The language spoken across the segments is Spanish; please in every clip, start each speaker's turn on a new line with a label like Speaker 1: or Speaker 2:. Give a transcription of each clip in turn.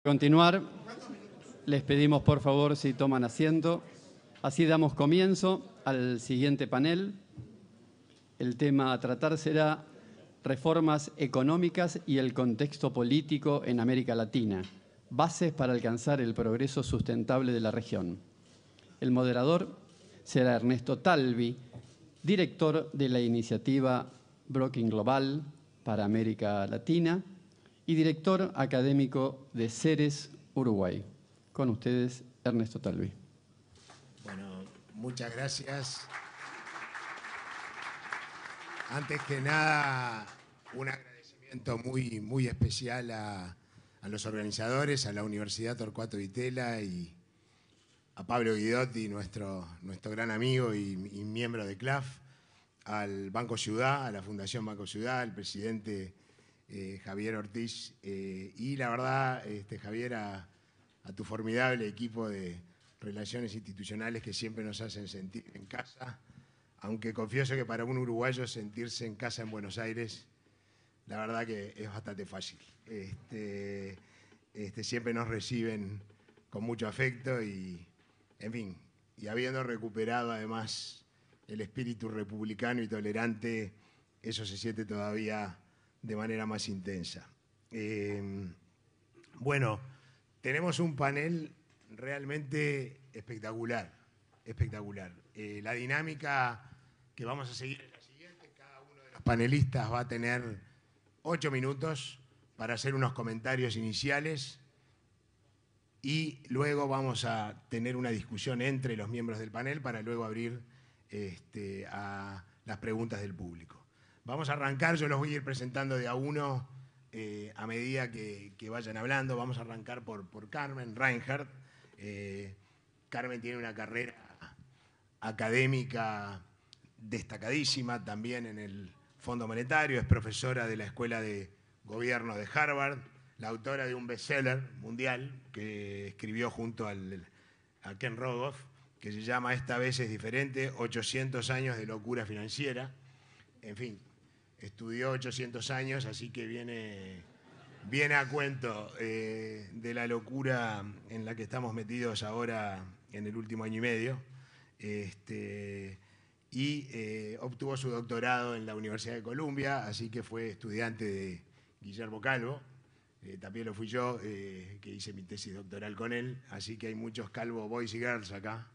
Speaker 1: Continuar, les pedimos por favor si toman asiento. Así damos comienzo al siguiente panel. El tema a tratar será reformas económicas y el contexto político en América Latina, bases para alcanzar el progreso sustentable de la región. El moderador será Ernesto Talvi, director de la iniciativa Broking Global para América Latina y director académico de Ceres Uruguay. Con ustedes, Ernesto Talvi.
Speaker 2: Bueno, muchas gracias. Antes que nada, un agradecimiento muy especial a los organizadores, a la Universidad Torcuato Di Tella y a Pablo Guidotti, nuestro gran amigo y miembro de CLAF, al Banco Ciudad, a la Fundación Banco Ciudad, al presidente Javier Ortiz y la verdad, Javier, a tu formidable equipo de relaciones institucionales que siempre nos hacen sentir en casa, aunque confieso que para un uruguayo sentirse en casa en Buenos Aires, la verdad que es bastante fácil. Siempre nos reciben con mucho afecto y, en fin, y habiendo recuperado además el espíritu republicano y tolerante, eso se siente todavía de manera más intensa. Bueno, tenemos un panel realmente espectacular. La dinámica que vamos a seguir es la siguiente. Cada uno de los panelistas va a tener 8 minutos para hacer unos comentarios iniciales y luego vamos a tener una discusión entre los miembros del panel para luego abrir a las preguntas del público. Vamos a arrancar, yo los voy a ir presentando de a uno a medida que vayan hablando. Vamos a arrancar por Carmen Reinhardt. Carmen tiene una carrera académica destacadísima también en el Fondo Monetario, es profesora de la Escuela de Gobierno de Harvard, la autora de un bestseller mundial que escribió junto a Ken Rogoff, que se llama Esta vez es diferente, 800 años de locura financiera. En fin, estudió 800 años, así que viene a cuento de la locura en la que estamos metidos ahora en el último año y medio. Obtuvo su doctorado en la Universidad de Columbia, así que fue estudiante de Guillermo Calvo. También lo fui yo, que hice mi tesis doctoral con él, así que hay muchos Calvo boys y girls acá.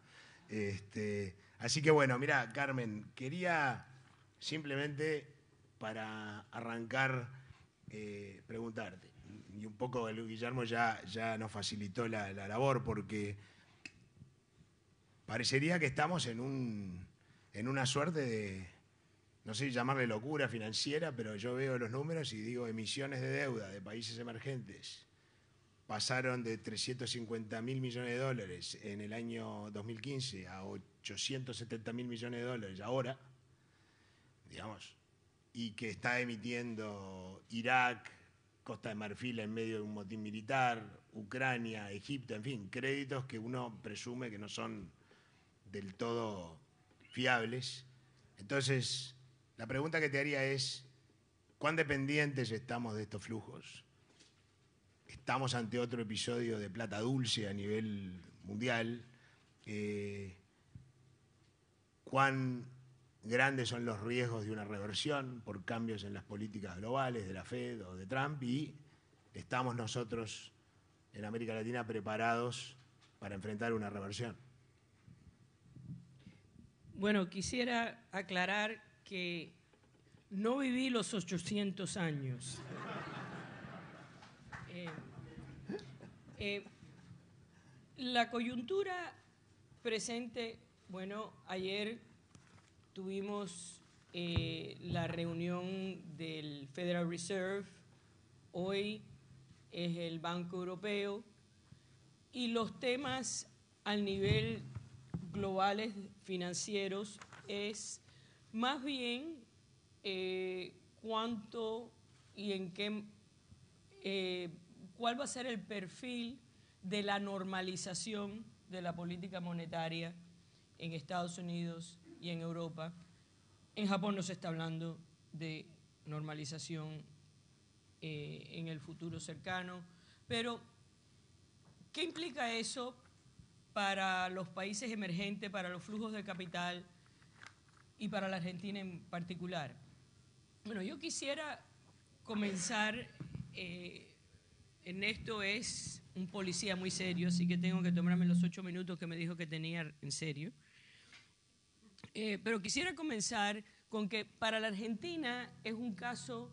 Speaker 2: Así que bueno, mira, Carmen, quería simplemente para arrancar preguntarte, y un poco Guillermo ya nos facilitó la labor, porque parecería que estamos en una suerte de, no sé si llamarle locura financiera, pero yo veo los números y digo, emisiones de deuda de países emergentes pasaron de 350.000 millones de dólares en el año 2015 a 870.000 millones de dólares ahora, digamos, y que está emitiendo Irak, Costa de Marfil en medio de un motín militar, Ucrania, Egipto, en fin, créditos que uno presume que no son del todo fiables. Entonces, la pregunta que te haría es, ¿cuán dependientes estamos de estos flujos? ¿Estamos ante otro episodio de plata dulce a nivel mundial? ¿Cuán grandes son los riesgos de una reversión por cambios en las políticas globales de la Fed o de Trump? ¿Y estamos nosotros en América Latina preparados para enfrentar una reversión?
Speaker 3: Bueno, quisiera aclarar que no viví los 800 años. La coyuntura presente, bueno, ayer tuvimos la reunión del Federal Reserve, hoy es el Banco Europeo, y los temas al nivel globales financieros es más bien cuánto y en qué, cuál va a ser el perfil de la normalización de la política monetaria en Estados Unidos y en Europa. En Japón no se está hablando de normalización en el futuro cercano, pero ¿Qué implica eso para los países emergentes, para los flujos de capital y para la Argentina en particular? Bueno, yo quisiera comenzar, Ernesto es un policía muy serio, así que tengo que tomarme los 8 minutos que me dijo que tenía en serio. Pero quisiera comenzar con que para la Argentina es un caso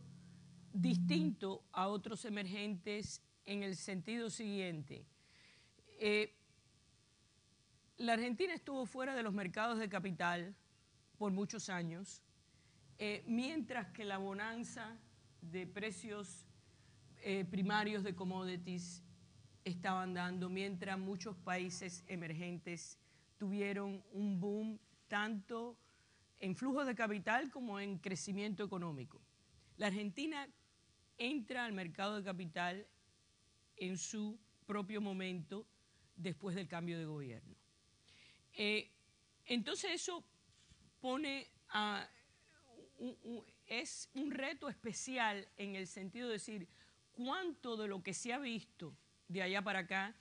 Speaker 3: distinto a otros emergentes en el sentido siguiente. La Argentina estuvo fuera de los mercados de capital por muchos años, mientras que la bonanza de precios primarios de commodities estaban dando, mientras muchos países emergentes tuvieron un boom tanto en flujos de capital como en crecimiento económico. La Argentina entra al mercado de capital en su propio momento después del cambio de gobierno. Entonces eso pone es un reto especial en el sentido de decir cuánto de lo que se ha visto de allá para acá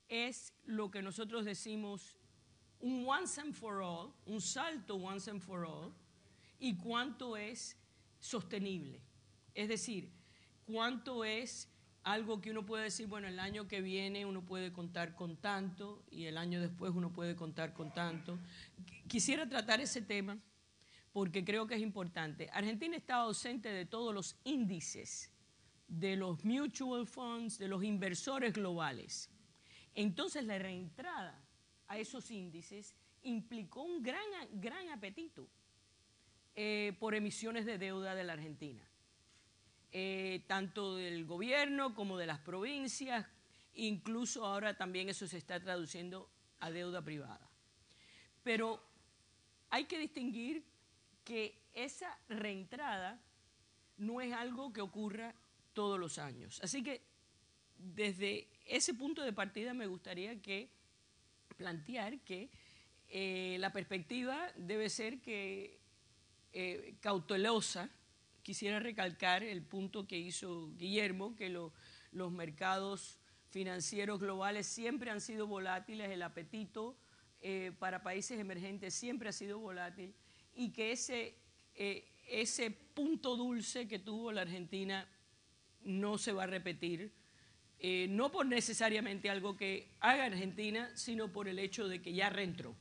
Speaker 3: es lo que nosotros decimos un once and for all, un salto once and for all, y cuánto es sostenible. Es decir, cuánto es algo que uno puede decir, bueno, el año que viene uno puede contar con tanto y el año después uno puede contar con tanto. Quisiera tratar ese tema porque creo que es importante. Argentina está ausente de todos los índices, de los mutual funds, de los inversores globales. Entonces la reentrada a esos índices implicó un gran apetito por emisiones de deuda de la Argentina. Tanto del gobierno como de las provincias, incluso ahora también eso se está traduciendo a deuda privada. Pero hay que distinguir que esa reentrada no es algo que ocurra todos los años. Así que desde ese punto de partida me gustaría plantear que la perspectiva debe ser cautelosa. Quisiera recalcar el punto que hizo Guillermo, que los mercados financieros globales siempre han sido volátiles, el apetito para países emergentes siempre ha sido volátil y que ese punto dulce que tuvo la Argentina no se va a repetir, no por necesariamente algo que haga Argentina, sino por el hecho de que ya reentró.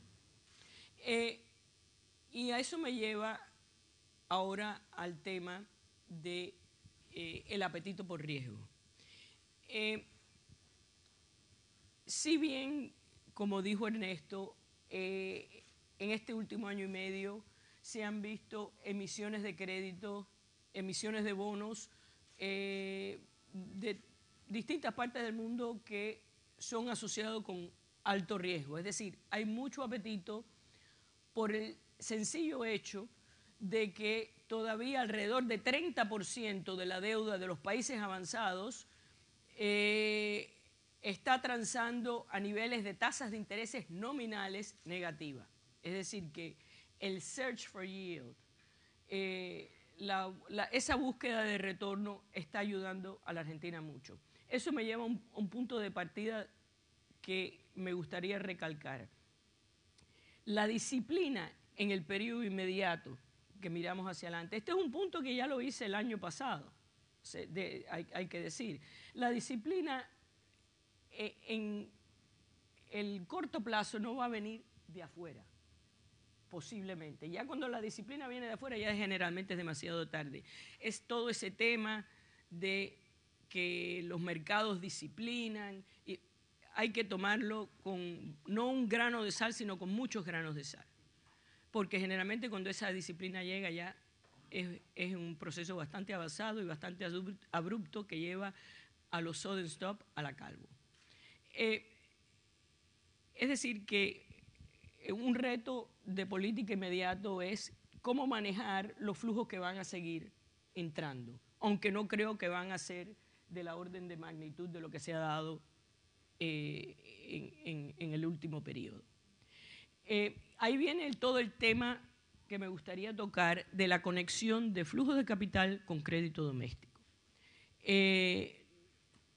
Speaker 3: Y a eso me lleva ahora al tema del apetito por riesgo. Si bien, como dijo Ernesto, en este último año y medio se han visto emisiones de crédito, emisiones de bonos de distintas partes del mundo que son asociados con alto riesgo. Es decir, hay mucho apetito por el sencillo hecho de que todavía alrededor de 30% de la deuda de los países avanzados está transando a niveles de tasas de intereses nominales negativas. Es decir, que el search for yield, esa búsqueda de retorno está ayudando a la Argentina mucho. Eso me lleva a un punto de partida que me gustaría recalcar. La disciplina en el periodo inmediato que miramos hacia adelante. Este es un punto que ya lo hice el año pasado, hay que decir. La disciplina en el corto plazo no va a venir de afuera, posiblemente. Ya cuando la disciplina viene de afuera ya generalmente es demasiado tarde. Es todo ese tema de que los mercados disciplinan y hay que tomarlo con no un grano de sal, sino con muchos granos de sal. Porque generalmente cuando esa disciplina llega ya es un proceso bastante avanzado y bastante abrupto que lleva a los sudden stop a la calvo. Es decir, que un reto de política inmediato es cómo manejar los flujos que van a seguir entrando, aunque no creo que van a ser de la orden de magnitud de lo que se ha dado en el último periodo. Ahí viene todo el tema que me gustaría tocar de la conexión de flujos de capital con crédito doméstico.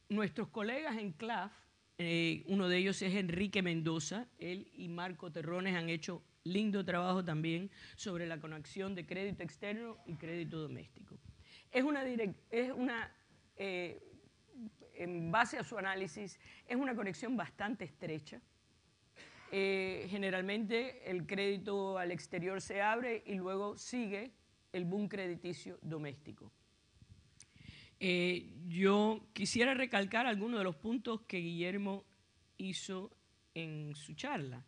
Speaker 3: Nuestros colegas en CLAF, Uno de ellos es Enrique Mendoza. Él y Marco Terrones han hecho lindo trabajo también sobre la conexión de crédito externo y crédito doméstico. En base a su análisis, es una conexión bastante estrecha. Generalmente el crédito al exterior se abre y luego sigue el boom crediticio doméstico. Yo quisiera recalcar algunos de los puntos que Guillermo hizo en su charla,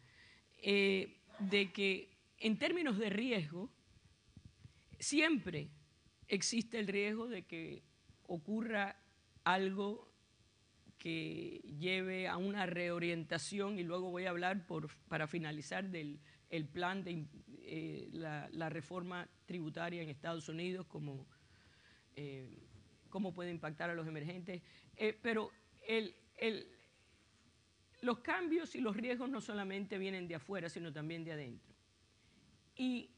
Speaker 3: de que en términos de riesgo, siempre existe el riesgo de que ocurra algo que lleve a una reorientación, y luego voy a hablar para finalizar del plan de la reforma tributaria en Estados Unidos, cómo puede impactar a los emergentes. Pero los cambios y los riesgos no solamente vienen de afuera, sino también de adentro. Y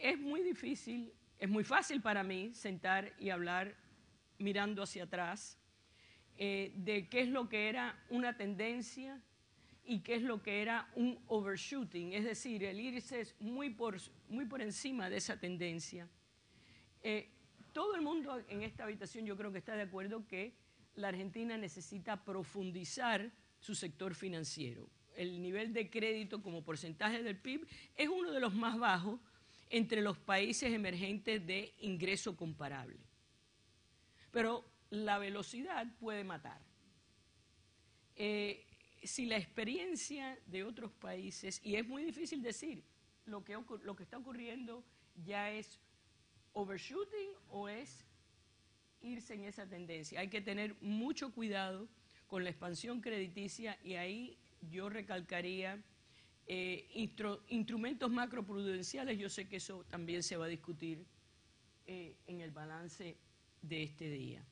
Speaker 3: es muy difícil, es muy fácil para mí sentar y hablar mirando hacia atrás de qué es lo que era una tendencia y qué es lo que era un overshooting, es decir, el irse muy por encima de esa tendencia. Todo el mundo en esta habitación yo creo que está de acuerdo que la Argentina necesita profundizar su sector financiero. El nivel de crédito como porcentaje del PIB es uno de los más bajos entre los países emergentes de ingreso comparable. Pero la velocidad puede matar. Si la experiencia de otros países, y es muy difícil decir lo que está ocurriendo ya es overshooting o es irse en esa tendencia. Hay que tener mucho cuidado con la expansión crediticia, y ahí yo recalcaría instrumentos macroprudenciales. Yo sé que eso también se va a discutir en el balance de este día.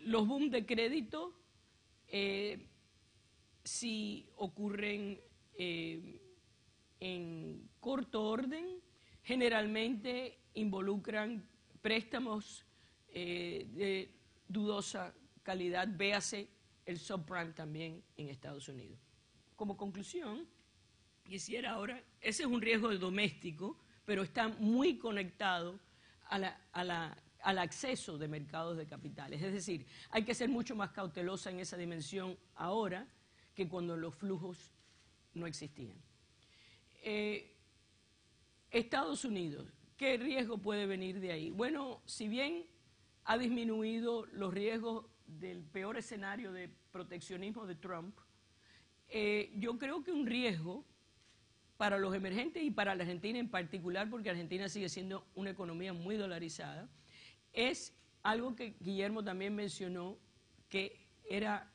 Speaker 3: Los boom de crédito, si ocurren en corto orden, generalmente involucran préstamos de dudosa calidad, véase el subprime también en Estados Unidos. Como conclusión, quisiera ahora, ese es un riesgo doméstico, pero está muy conectado al acceso de mercados de capitales. Es decir, hay que ser mucho más cautelosa en esa dimensión ahora que cuando los flujos no existían. Estados Unidos, ¿qué riesgo puede venir de ahí? Bueno, si bien ha disminuido los riesgos del peor escenario de proteccionismo de Trump, yo creo que un riesgo para los emergentes y para la Argentina en particular, porque Argentina sigue siendo una economía muy dolarizada, es algo que Guillermo también mencionó, que era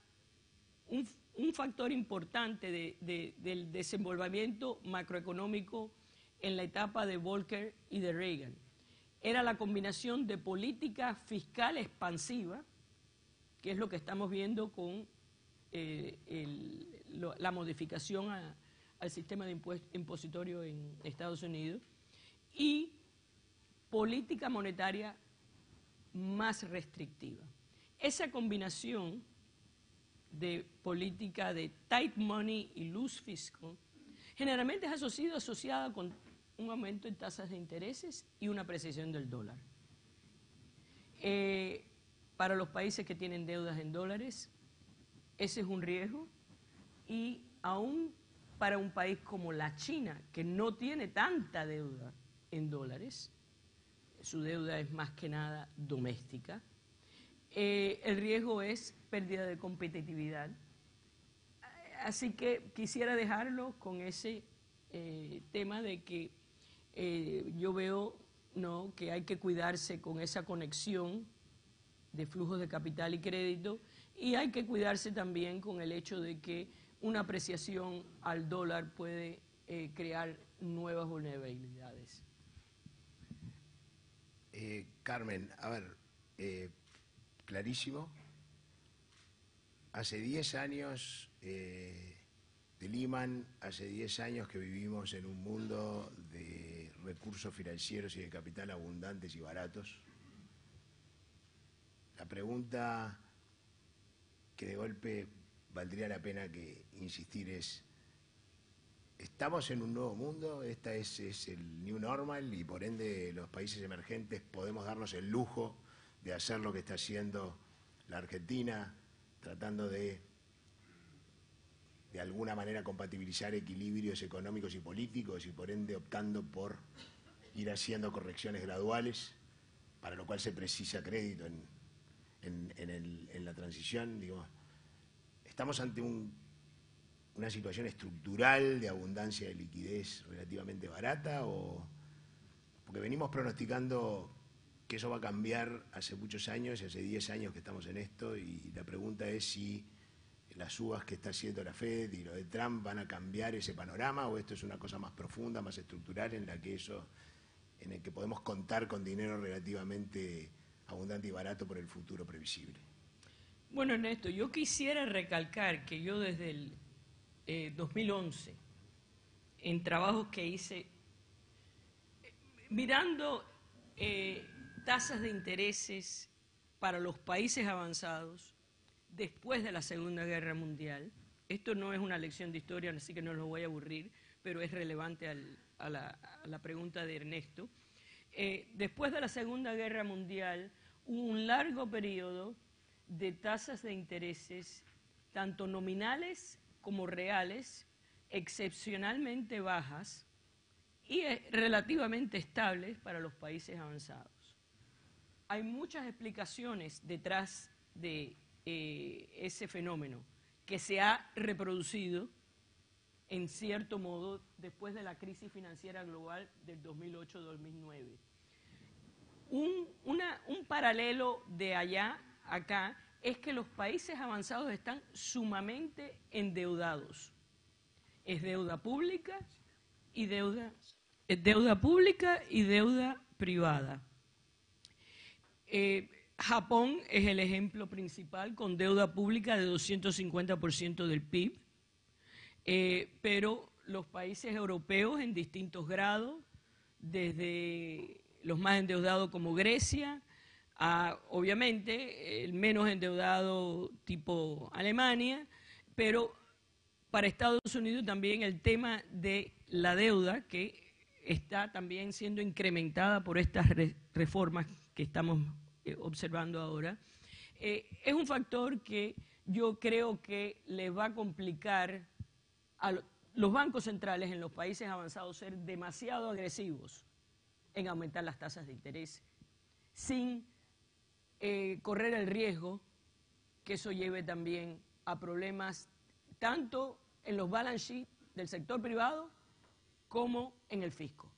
Speaker 3: un factor importante del desenvolvimiento macroeconómico en la etapa de Volcker y de Reagan. Era la combinación de política fiscal expansiva, que es lo que estamos viendo con la modificación al sistema de impositorio en Estados Unidos, y política monetaria más restrictiva. Esa combinación de política de tight money y loose fiscal generalmente ha sido asociada con un aumento en tasas de intereses y una apreciación del dólar. Para los países que tienen deudas en dólares, ese es un riesgo, y aún para un país como la China, que no tiene tanta deuda en dólares, su deuda es más que nada doméstica, el riesgo es pérdida de competitividad. Así que quisiera dejarlo con ese tema de que yo veo, ¿no?, que hay que cuidarse con esa conexión de flujos de capital y crédito, y hay que cuidarse también con el hecho de que una apreciación al dólar puede crear nuevas vulnerabilidades.
Speaker 2: Carmen, a ver, clarísimo. Hace 10 años de Lehman, hace 10 años que vivimos en un mundo de recursos financieros y de capital abundantes y baratos. La pregunta que de golpe valdría la pena que insistir es: estamos en un nuevo mundo, esta es el new normal, y por ende los países emergentes podemos darnos el lujo de hacer lo que está haciendo la Argentina, tratando de alguna manera compatibilizar equilibrios económicos y políticos, y por ende optando por ir haciendo correcciones graduales, para lo cual se precisa crédito en la transición. Digo, estamos ante una situación estructural de abundancia de liquidez relativamente barata, o porque venimos pronosticando que eso va a cambiar hace muchos años, hace 10 años que estamos en esto, y la pregunta es si las subas que está haciendo la Fed y lo de Trump van a cambiar ese panorama, o esto es una cosa más profunda, más estructural, en el que podemos contar con dinero relativamente abundante y barato por el futuro previsible.
Speaker 3: Bueno, Ernesto, yo quisiera recalcar que yo desde el 2011, en trabajos que hice, mirando tasas de intereses para los países avanzados después de la Segunda Guerra Mundial, esto no es una lección de historia, así que no los voy a aburrir, pero es relevante a la pregunta de Ernesto. Después de la Segunda Guerra Mundial hubo un largo periodo de tasas de intereses, tanto nominales como reales, excepcionalmente bajas y relativamente estables para los países avanzados. Hay muchas explicaciones detrás de ese fenómeno que se ha reproducido en cierto modo después de la crisis financiera global del 2008-2009. Un paralelo de allá a acá es que los países avanzados están sumamente endeudados. Es deuda pública y deuda privada. Japón es el ejemplo principal, con deuda pública de 250% del PIB, pero los países europeos en distintos grados, desde los más endeudados como Grecia, a, obviamente, el menos endeudado tipo Alemania, pero para Estados Unidos también el tema de la deuda, que está también siendo incrementada por estas reformas que estamos observando ahora, es un factor que yo creo que le va a complicar a los bancos centrales en los países avanzados ser demasiado agresivos en aumentar las tasas de interés, sin correr el riesgo que eso lleve también a problemas tanto en los balance sheets del sector privado como en el fisco.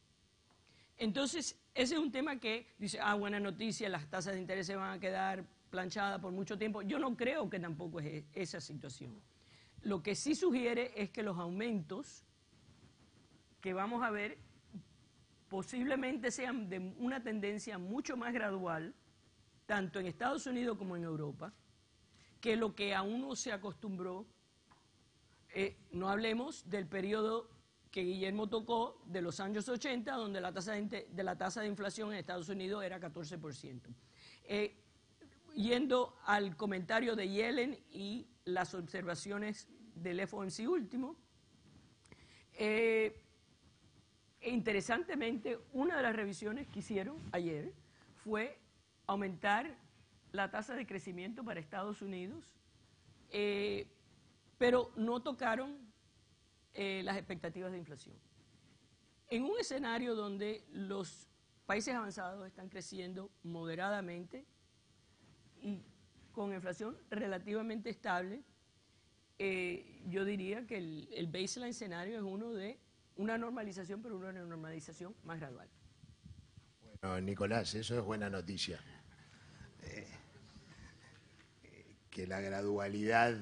Speaker 3: Entonces, ese es un tema que dice, buena noticia, las tasas de interés se van a quedar planchadas por mucho tiempo. Yo no creo que tampoco es esa situación. Lo que sí sugiere es que los aumentos que vamos a ver posiblemente sean de una tendencia mucho más gradual, tanto en Estados Unidos como en Europa, que lo que a uno se acostumbró. No hablemos del periodo que Guillermo tocó de los años 80, donde la tasa de inflación en Estados Unidos era 14%. Yendo al comentario de Yellen y las observaciones del FOMC último, interesantemente, una de las revisiones que hicieron ayer fue aumentar la tasa de crecimiento para Estados Unidos, pero no tocaron las expectativas de inflación. En un escenario donde los países avanzados están creciendo moderadamente y con inflación relativamente estable, yo diría que el baseline escenario es uno de una normalización, pero una normalización más gradual.
Speaker 2: Bueno, Nicolás, eso es buena noticia. Que la gradualidad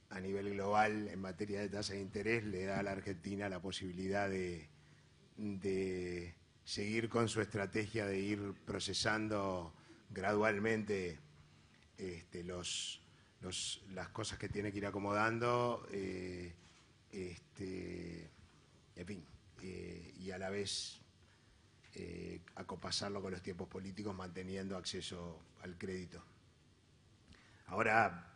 Speaker 2: a nivel global en materia de tasa de interés le da a la Argentina la posibilidad de seguir con su estrategia de ir procesando gradualmente las cosas que tiene que ir acomodando, en fin, y a la vez acopasarlo con los tiempos políticos, manteniendo acceso al crédito. Ahora,